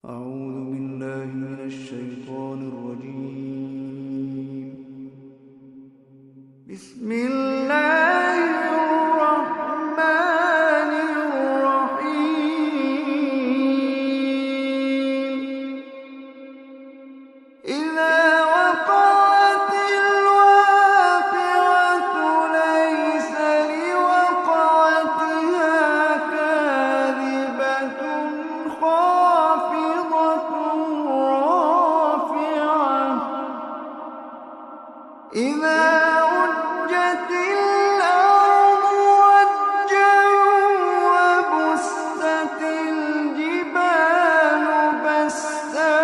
أعوذ بالله من الشيطان الرجيم. بسم الله الرحمن الرحيم. إذا وقعت الواقعة ليس لوقعتها كاذبة خافضة رافعة. إذا رجت الأرض رجا وبست الجبال بسا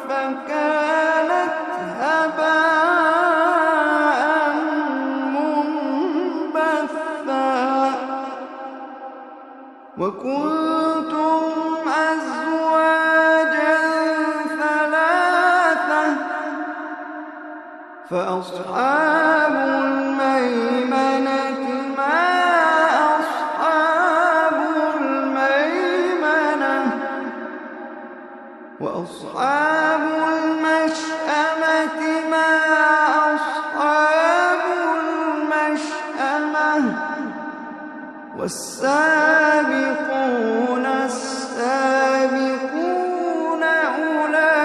فكانت هباء منبثا. وكنتم أزواجا ثلاثة فأصحاب الميمنة ما أصحاب الميمنة. وأصحاب المشأمة ما أصحاب المشأمة. والسابقون السابقون أولئك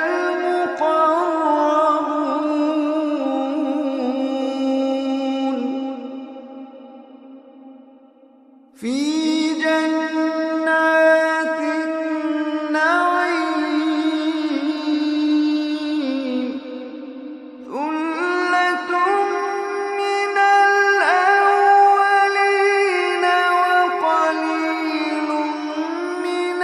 المقربون في جنات النعيم. ثلة من الأولين وقليل من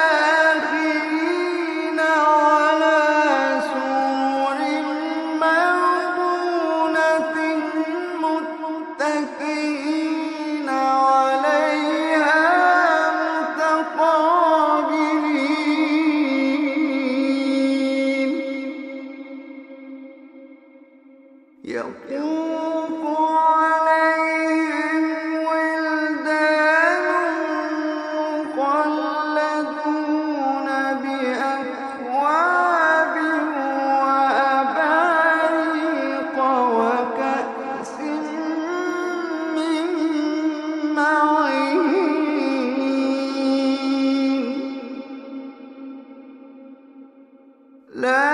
الآخرين على سرر موضونة متكئين عليها متقابلين. يطوف عليهم ولدان مخلدون بأكواب وأباريق وكأس من معين. لا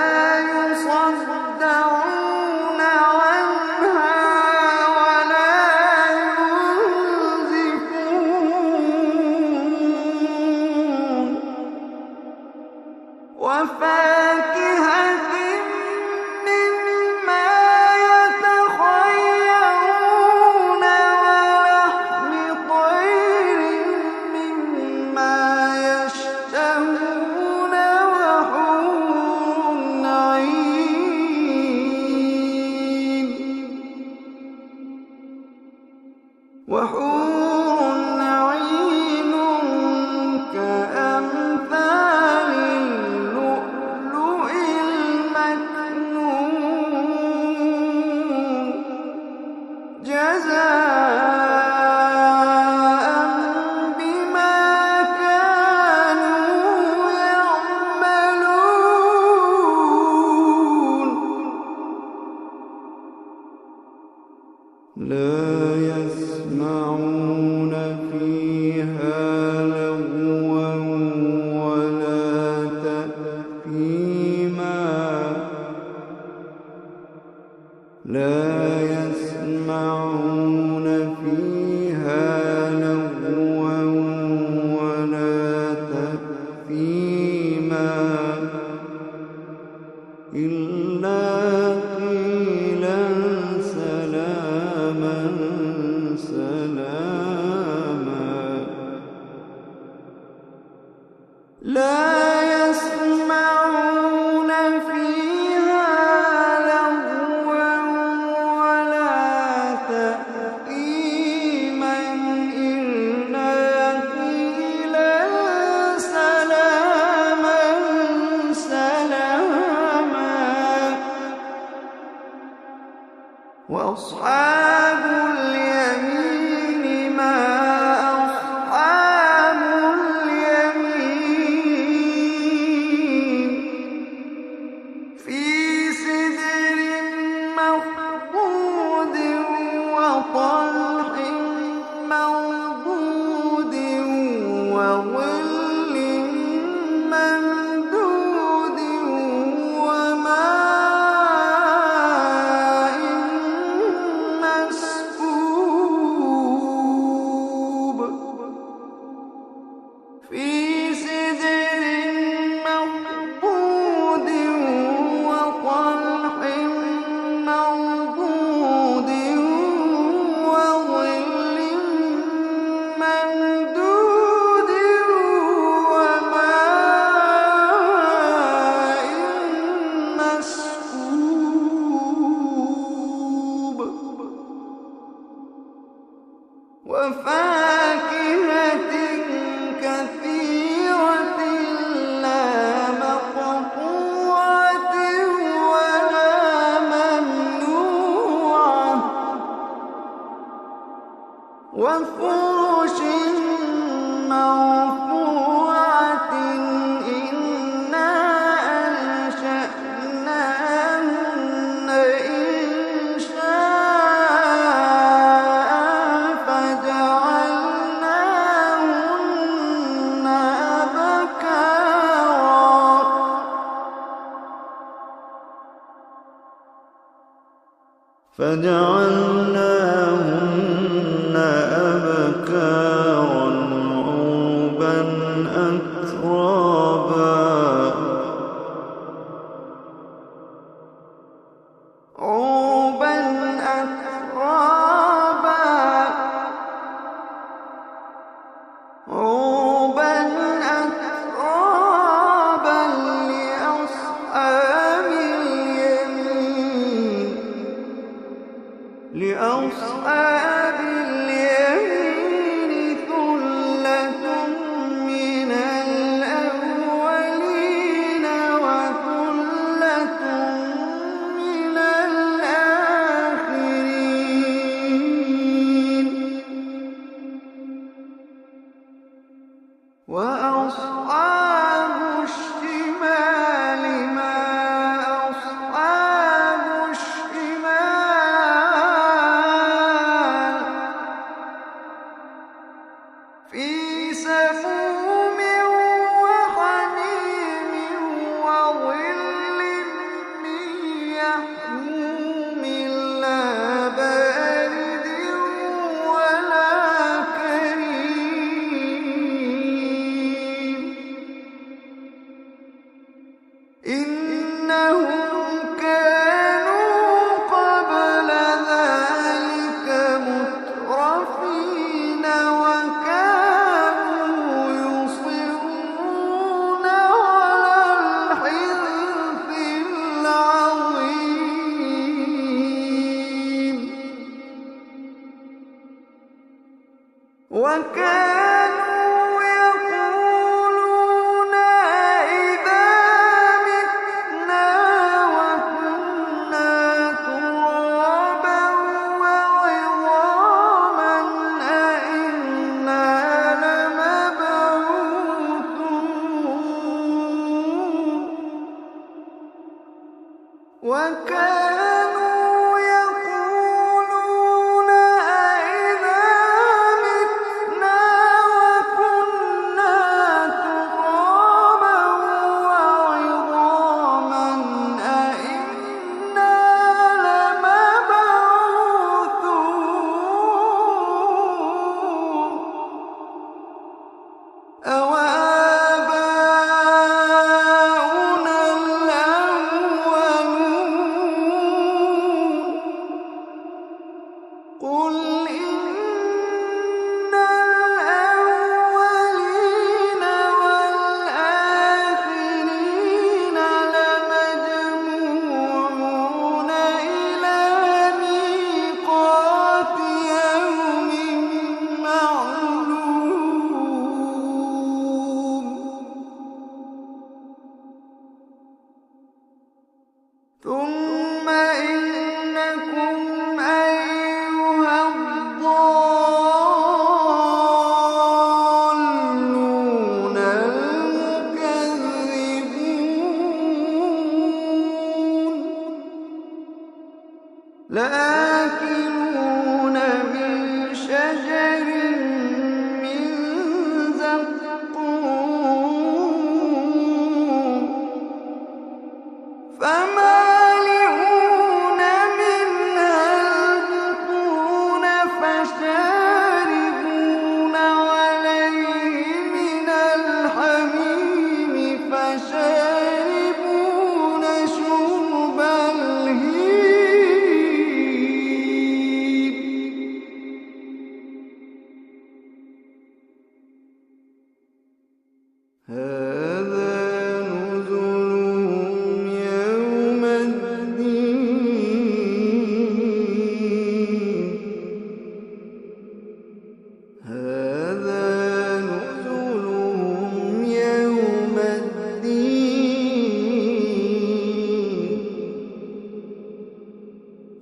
يصدعون عنها ولا ينزفون. وفاكهة مما يتخيرون ولحم طير مما يشتهون وحور عين. وحور عين كأمثال اللؤلؤ المكنون جزاء بما كانوا يعملون. لا يسمعون فيها لغوا ولا تأثيما. لا يسمعون فيها لغوا ولا تأثيما إلا قيلا سلاما سلاما. لا يسمعون فيها لغوا ولا تأثيما إلا قيلا سلاما سلاما. وأصحاب اليمين ما وفاكهة كثيرة لا مقطوعة ولا ممنوعة وفرش مرفوعة إنا أنشأناهن إنشاء فجعلناهن أبكارا عربا أترابا لأصحاب اليمين ثلة من الأولين وثلة من الآخرين وأصحاب الشمال ما أصحاب الشمال في سموم وحميم وظل من يحموم لا بارد ولا كريم إنهم كانوا قبل ذلك مترفين وكانوا يصرون على الحنث العظيم وكانوا يقولون إذا متنا وكنا ترابا وعظاما أإنا لمبعوثون وكانوا يقولون أإذا متنا وكنا ترابا وعظاما أإنا لمبعوثون أوآباؤنا الأولون قل إن الأولين والآخرين لمجموعون إلى ميقات يوم معلوم ثم إنكم أيها الضالون المكذبون لآكلون من شجر من زقوم فمالئون منها البطون فشاربون عليه من الحميم فشاربون شرب الهيم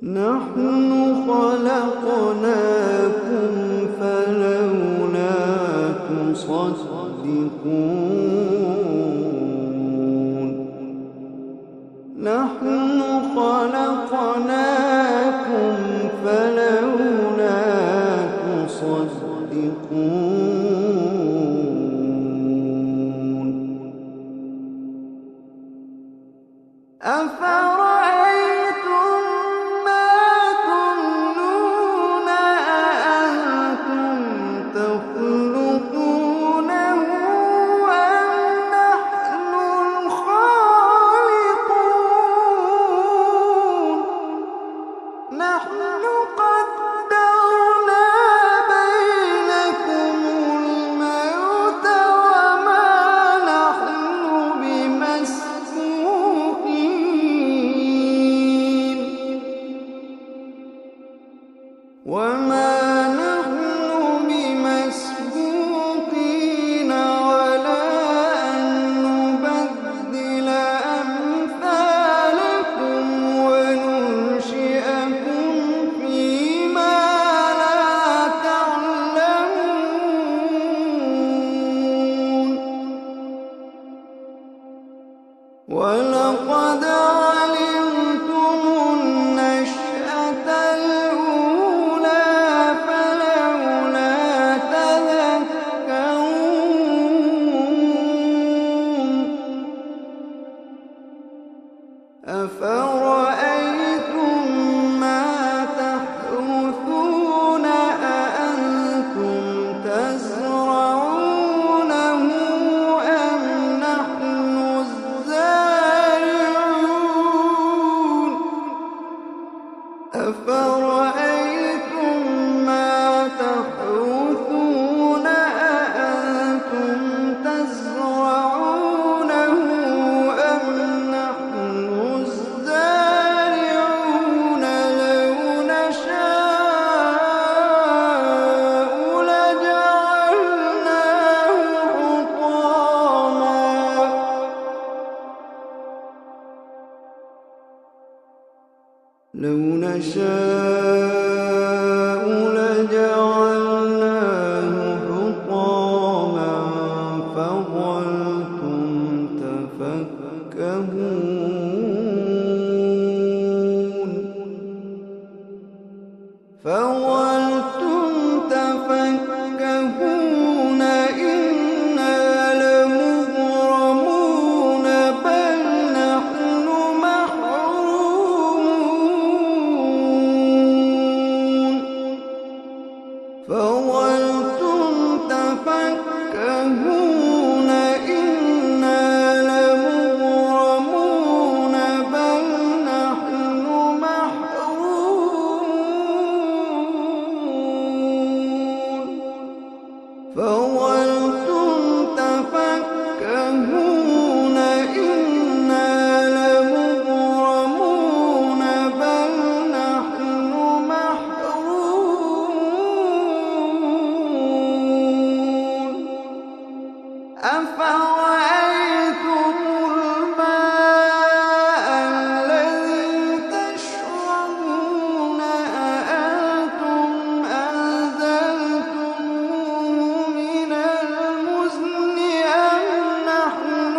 نحن خلقناكم فلولا تصدقون نحن خلقناكم فلولا تصدقون أفرأيتم ما تمنون أأنتم تخلقونه أم نحن الخالقون نحن قدرنا بينكم الموت وما نحن بمسبوقين على أن نبدل أمثالكم وننشئكم فيما لا تعلمون ولقد علمتم النشأة الأولى فلولا تذكرون أفرأيتم ما تحرثون أأنتم تزرعونه أم نحن الزارعون أفرأيتم ما تحرثون أأنتم تزرعونه أم نحن الزارعون لو نشاء لجعلناه حطاما لو نشاء لجعلناه حطاما فظلتم تفكهون إنا لمغرمون بل نحن محرومون فظلتم تفكهون إنا لمغرمون بل نحن محرومون فظلتم تفكهون إنا لمغرمون بل نحن محرومون أفرأيتم الماء الذي تشربون أأنتم أنزلتموه من المزن أم نحن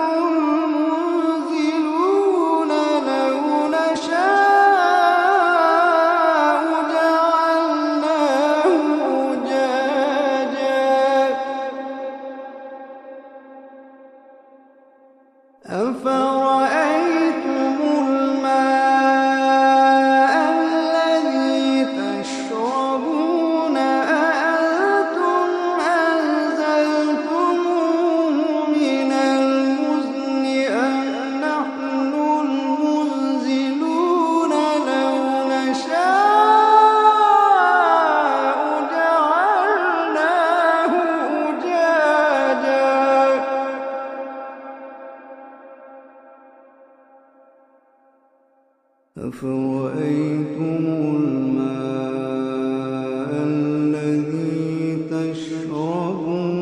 المنزلون لو نشاء جعلناه أجاجا أفرأيتم الماء الذي تشربون أأنتم أنزلتموه من المزن أم نحن المنزلون لو نشاء جعلناه أجاجا أفرأيتم الماء الذي تشربون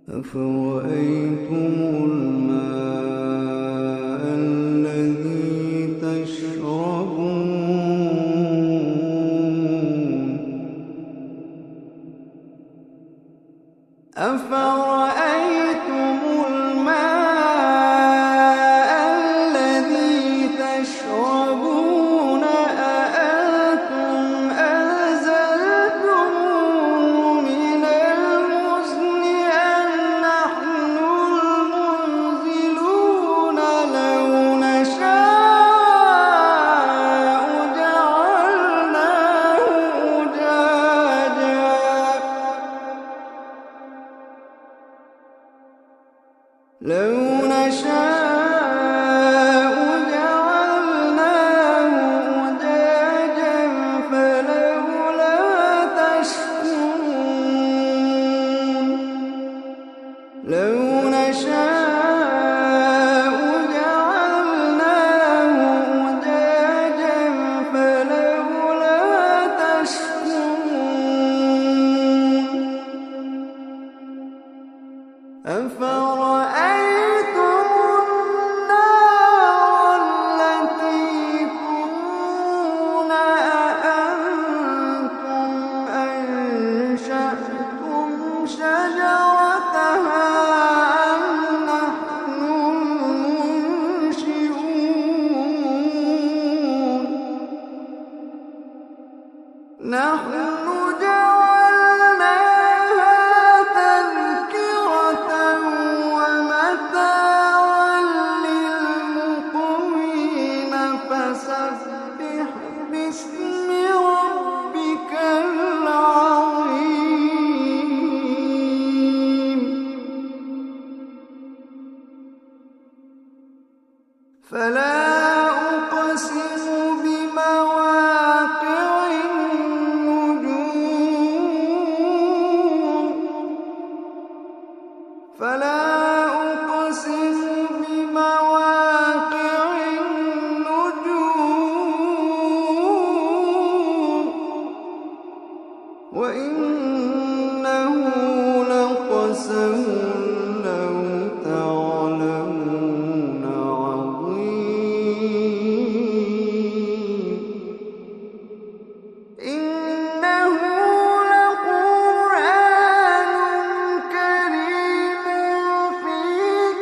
أفرأيتم الماء فلا أقسم بمواقع النجوم فلا أقسم بمواقع النجوم وإنه لقسم لو تعلمون عظيم إنه لقرآن كريم في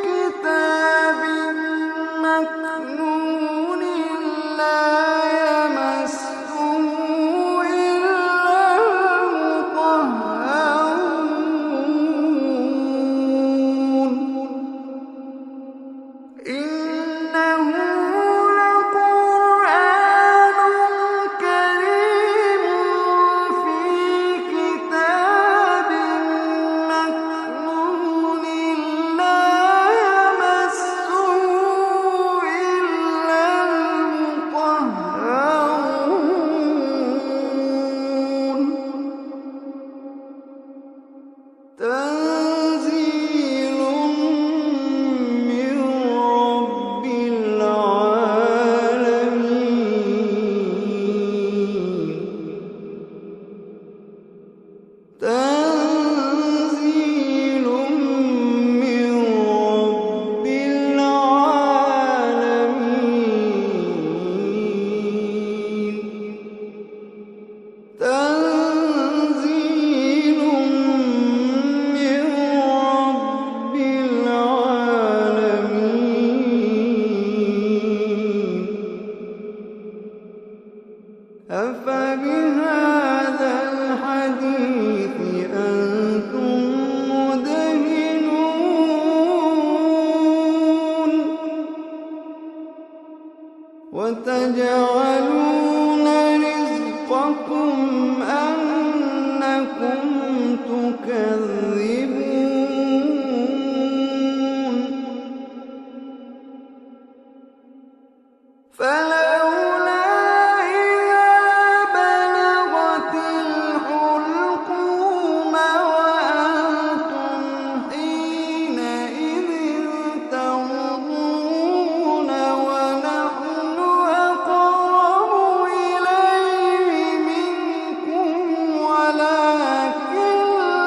كتاب مكنون لا يمسه إلا المطهرون إنه لقرآن كريم في كتاب مكنون لا يمسه إلا المطهرون تنزيل من رب العالمين تنزيل من رب العالمين تنزيل من رب العالمين أفبهذا الحديث أنتم مدهنون وتجعلون رزقكم أنكم تكذبون فلولا إذا بلغت الحلقوم وأنتم حينئذ تنظرون ونحن أقرب إليه منكم ولكن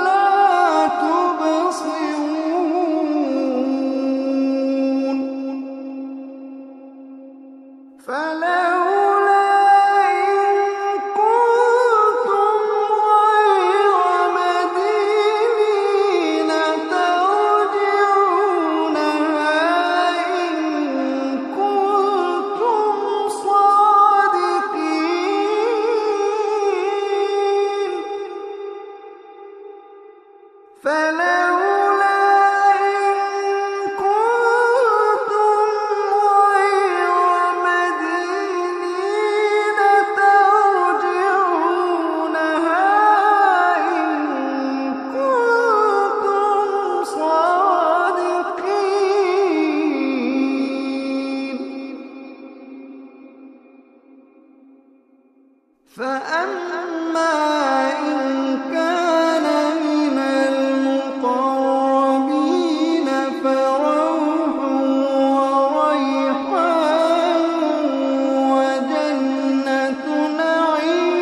لا تبصرون فلولا إن كنتم غير مدينين ترجعونها إن كنتم صادقين فلولا إن كنتم غير مدينين ترجعونها إن كنتم صادقين فأما إن كان من المقربين فروح وريحان وجنة نعيم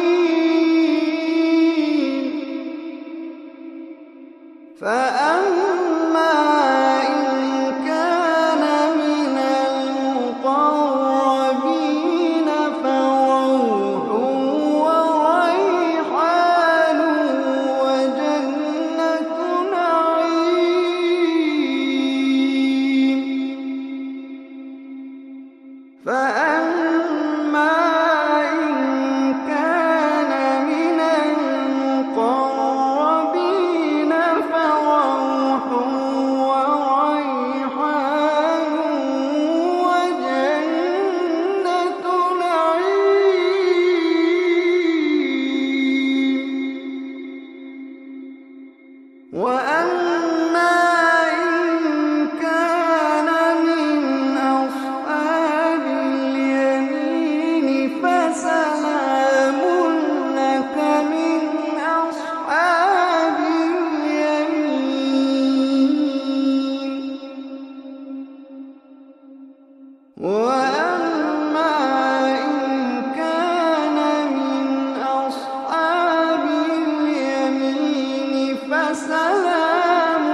فأما إن كان من المقربين فروح وريحان وجنة نعيم فأما إن كان من المقربين فروح وريحان وجنة نعيم وأما إن كان من أصحاب وأما إن كان من أصحاب اليمين فسلام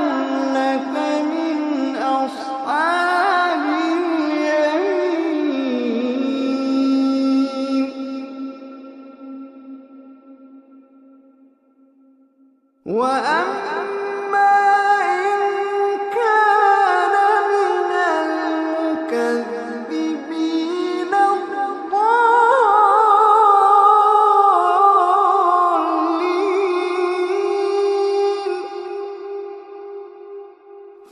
لك من أصحاب اليمين. وأما إن كان من المكذبين الضالين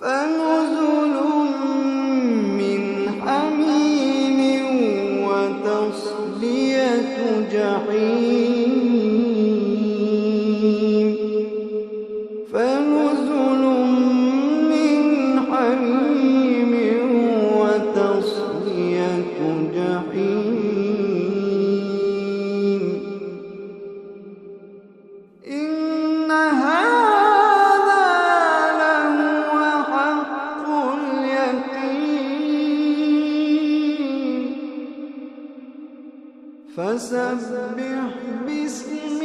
فنزل من حميم وتصلية جحيم. فنزل من حميم وتصلية جحيم. إن هذا لهو حق اليقين. فسبح باسم